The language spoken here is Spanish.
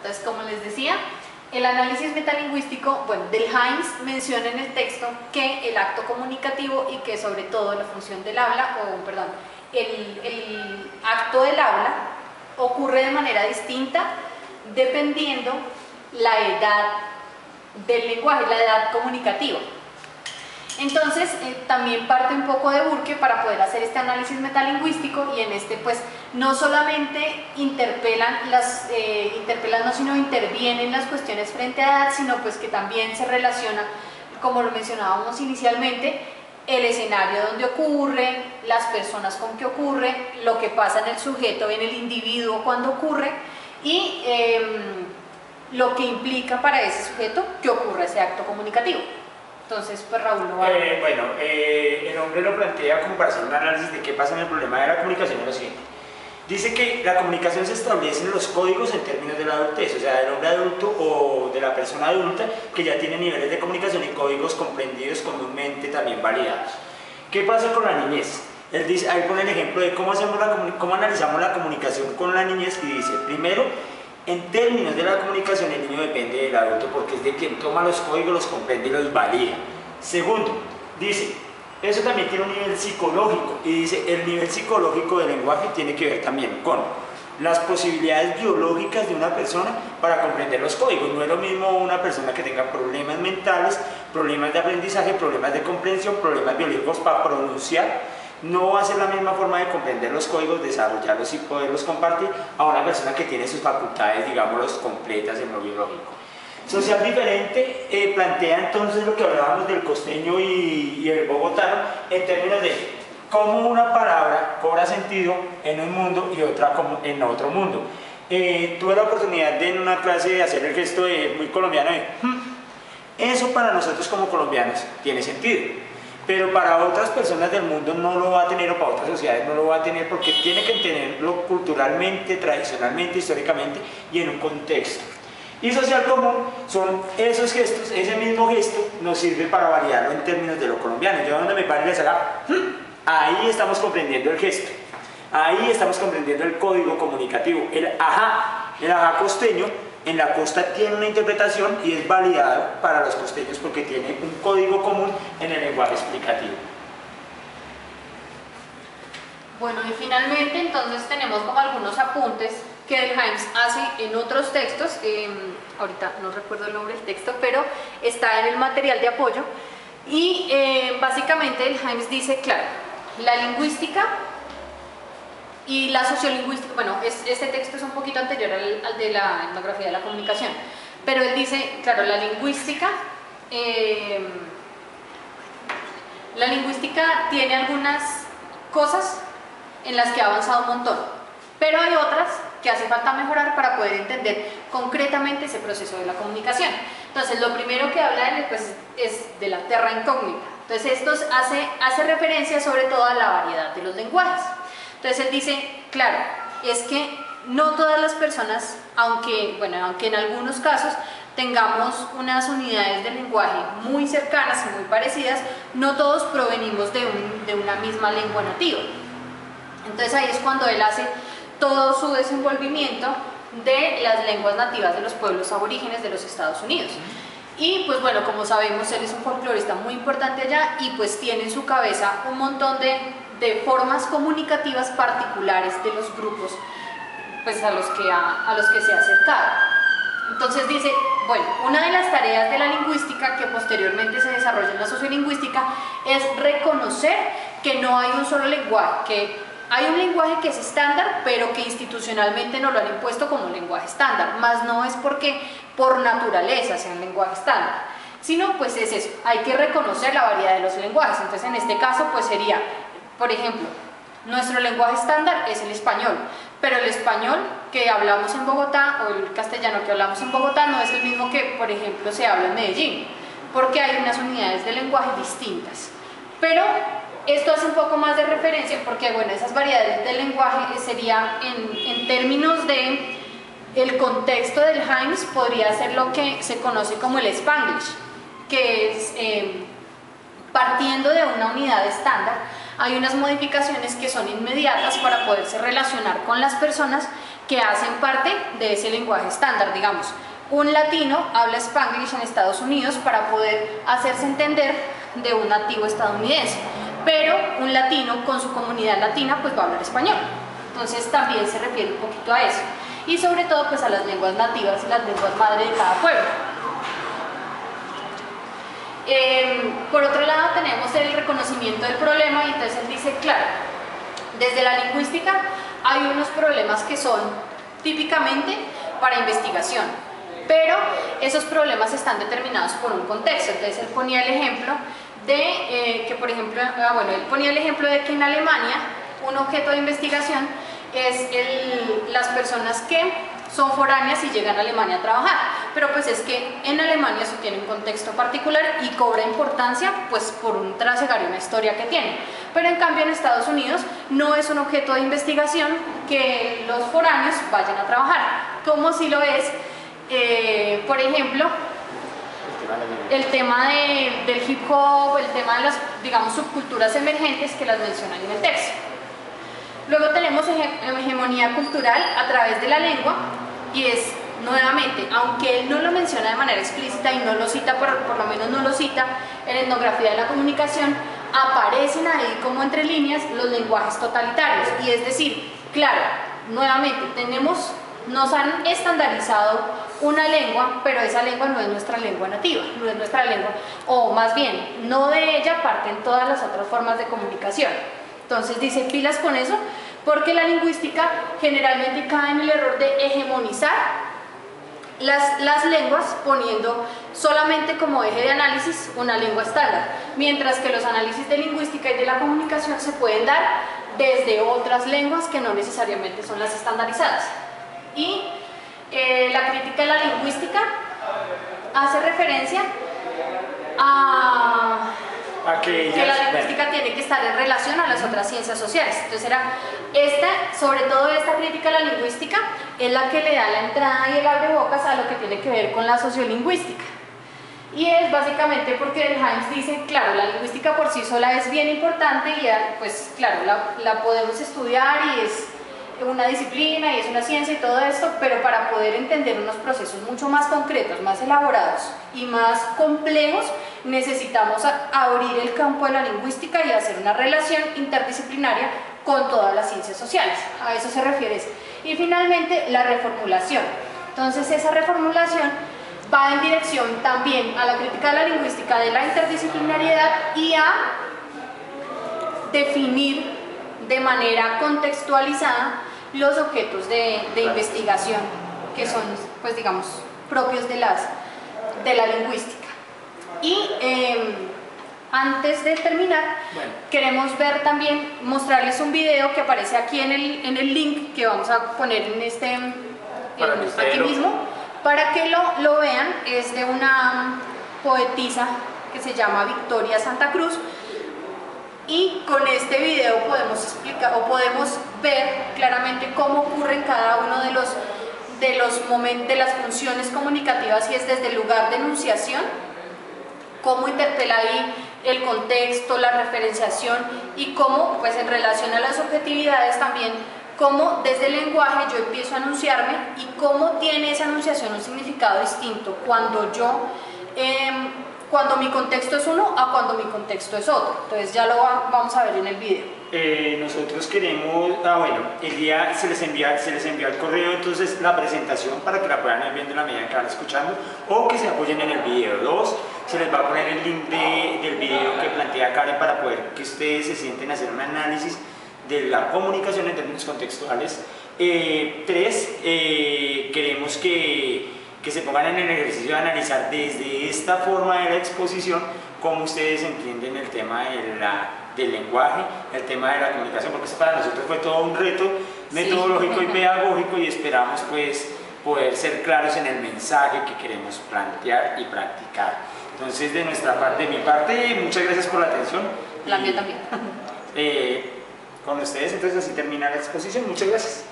entonces como les decía, el análisis metalingüístico, bueno, del Hymes menciona en el texto que el acto comunicativo y que sobre todo la función del habla, el acto del habla ocurre de manera distinta dependiendo la edad del lenguaje, la edad comunicativa. Entonces también parte un poco de Burke para poder hacer este análisis metalingüístico, y en este pues no solamente interpelan sino intervienen las cuestiones frente a edad, sino pues que también se relaciona, como lo mencionábamos inicialmente, el escenario donde ocurre, las personas con que ocurre, lo que pasa en el sujeto, en el individuo cuando ocurre, y lo que implica para ese sujeto que ocurra ese acto comunicativo. Entonces, pues Raúl lo va a... el hombre lo plantea como para hacer un análisis de qué pasa en el problema de la comunicación, es lo siguiente. Dice que la comunicación se establece en los códigos en términos de la adultez, o sea, del hombre adulto o de la persona adulta que ya tiene niveles de comunicación y códigos comprendidos comúnmente también validados. ¿Qué pasa con la niñez? Él dice, ahí pone el ejemplo de cómo analizamos la comunicación con la niñez, y dice, primero, en términos de la comunicación el niño depende del adulto porque es de quien toma los códigos, los comprende y los valida. Segundo, dice, eso también tiene un nivel psicológico, y dice, el nivel psicológico del lenguaje tiene que ver también con las posibilidades biológicas de una persona para comprender los códigos. No es lo mismo una persona que tenga problemas mentales, problemas de aprendizaje, problemas de comprensión, problemas biológicos para pronunciar. No va a ser la misma forma de comprender los códigos, desarrollarlos y poderlos compartir a una persona que tiene sus facultades, digámoslos, completas en lo biológico. Social diferente plantea entonces lo que hablábamos del costeño y el bogotano en términos de cómo una palabra cobra sentido en un mundo y otra en otro mundo. Tuve la oportunidad de en una clase de hacer el gesto muy colombiano de eso para nosotros como colombianos tiene sentido, pero para otras personas del mundo no lo va a tener, o para otras sociedades no lo va a tener, porque tiene que tenerlo culturalmente, tradicionalmente, históricamente y en un contexto. Y social común son esos gestos, ese mismo gesto nos sirve para validarlo en términos de lo colombiano. Yo donde me pare y les haga, ahí estamos comprendiendo el gesto, ahí estamos comprendiendo el código comunicativo. El ajá costeño en la costa tiene una interpretación y es validado para los costeños porque tiene un código común en el lenguaje explicativo. Bueno, y finalmente entonces tenemos como algunos apuntes que el Hymes hace en otros textos, ahorita no recuerdo el nombre del texto, pero está en el material de apoyo, y básicamente el Hymes dice, claro, la lingüística y la sociolingüística, bueno, este texto es un poquito anterior al de la etnografía de la comunicación, pero él dice, claro, la lingüística tiene algunas cosas en las que ha avanzado un montón, pero hay otras que hace falta mejorar para poder entender concretamente ese proceso de la comunicación. Entonces, lo primero que habla él pues, es de la terra incógnita. Entonces, esto hace referencia sobre todo a la variedad de los lenguajes. Entonces, él dice, claro, es que no todas las personas, aunque en algunos casos tengamos unas unidades de lenguaje muy cercanas y muy parecidas, no todos provenimos de una misma lengua nativa. Entonces, ahí es cuando él hace todo su desenvolvimiento de las lenguas nativas de los pueblos aborígenes de los Estados Unidos. Y pues bueno, como sabemos, él es un folclorista muy importante allá y pues tiene en su cabeza un montón de formas comunicativas particulares de los grupos pues a los que se ha acercado. Entonces dice, bueno, una de las tareas de la lingüística que posteriormente se desarrolla en la sociolingüística es reconocer que no hay un solo lenguaje, que hay un lenguaje que es estándar, pero que institucionalmente no lo han impuesto como lenguaje estándar, más no es porque por naturaleza sea un lenguaje estándar, sino pues es eso, hay que reconocer la variedad de los lenguajes. Entonces en este caso pues sería, por ejemplo, nuestro lenguaje estándar es el español, pero el español que hablamos en Bogotá o el castellano que hablamos en Bogotá no es el mismo que, por ejemplo, se habla en Medellín, porque hay unas unidades de lenguaje distintas. Pero esto hace un poco más de referencia porque, bueno, esas variedades del lenguaje sería en términos de el contexto del Hymes, podría ser lo que se conoce como el Spanglish, que es partiendo de una unidad estándar, hay unas modificaciones que son inmediatas para poderse relacionar con las personas, que hacen parte de ese lenguaje estándar, digamos. Un latino habla Spanglish en Estados Unidos para poder hacerse entender de un nativo estadounidense, pero un latino con su comunidad latina pues va a hablar español. Entonces también se refiere un poquito a eso. Y sobre todo pues a las lenguas nativas y las lenguas madre de cada pueblo. Por otro lado tenemos el reconocimiento del problema y entonces él dice, claro, desde la lingüística hay unos problemas que son típicamente para investigación, pero esos problemas están determinados por un contexto. Entonces él ponía el ejemplo de que, por ejemplo, él ponía el ejemplo de que en Alemania un objeto de investigación es las personas que son foráneas y llegan a Alemania a trabajar, pero pues es que en Alemania eso tiene un contexto particular y cobra importancia pues por un trasegar y una historia que tiene, pero en cambio en Estados Unidos no es un objeto de investigación que los foráneos vayan a trabajar, como si lo es, por ejemplo, el tema del hip hop, el tema de las, digamos, subculturas emergentes que las mencionan en el texto. Luego tenemos hegemonía cultural a través de la lengua, y es, nuevamente, aunque él no lo menciona de manera explícita y no lo cita, por lo menos no lo cita, en etnografía de la comunicación, aparecen ahí como entre líneas los lenguajes totalitarios, y es decir, claro, nuevamente, nos han estandarizado una lengua, pero esa lengua no es nuestra lengua nativa, no es nuestra lengua, o más bien, no de ella parten todas las otras formas de comunicación. Entonces dice, pilas con eso, porque la lingüística generalmente cae en el error de hegemonizar las lenguas poniendo solamente como eje de análisis una lengua estándar, mientras que los análisis de lingüística y de la comunicación se pueden dar desde otras lenguas que no necesariamente son las estandarizadas. Y la crítica de la lingüística hace referencia a que la lingüística tiene que estar en relación a las otras ciencias sociales. Entonces sobre todo esta crítica a la lingüística es la que le da la entrada y el abrebocas a lo que tiene que ver con la sociolingüística. Y es básicamente porque Delhaims dice, claro, la lingüística por sí sola es bien importante y pues claro, la podemos estudiar y es una disciplina y es una ciencia y todo esto, pero para poder entender unos procesos mucho más concretos, más elaborados y más complejos, necesitamos abrir el campo de la lingüística y hacer una relación interdisciplinaria con todas las ciencias sociales. A eso se refiere. Y finalmente, la reformulación. Entonces, esa reformulación va en dirección también a la crítica de la lingüística, de la interdisciplinariedad y a definir de manera contextualizada los objetos de investigación que son, pues digamos, propios de la lingüística. Y antes de terminar, queremos ver también, mostrarles un video que aparece aquí en el link que vamos a poner aquí mismo, para que lo vean. Es de una poetisa que se llama Victoria Santa Cruz, y con este video podemos explicar o podemos ver claramente cómo ocurren cada uno de las funciones comunicativas, y es desde el lugar de enunciación, cómo interpela ahí el contexto, la referenciación, y cómo, pues en relación a las objetividades también, cómo desde el lenguaje yo empiezo a enunciarme y cómo tiene esa enunciación un significado distinto cuando mi contexto es uno a cuando mi contexto es otro. Entonces ya lo vamos a ver en el video. Nosotros queremos, el día se les envía al correo entonces la presentación para que la puedan ir viendo en la medida que van escuchando, o que se apoyen en el video. 2, se les va a poner el link del video que plantea Karen para poder que ustedes se sienten a hacer un análisis de la comunicación en términos contextuales. 3, queremos que se pongan en el ejercicio de analizar desde esta forma de la exposición cómo ustedes entienden el tema del lenguaje, el tema de la comunicación, porque para nosotros fue todo un reto metodológico y pedagógico, y esperamos pues poder ser claros en el mensaje que queremos plantear y practicar. Entonces de mi parte, muchas gracias por la atención. La mía también. Con ustedes entonces así termina la exposición. Muchas gracias.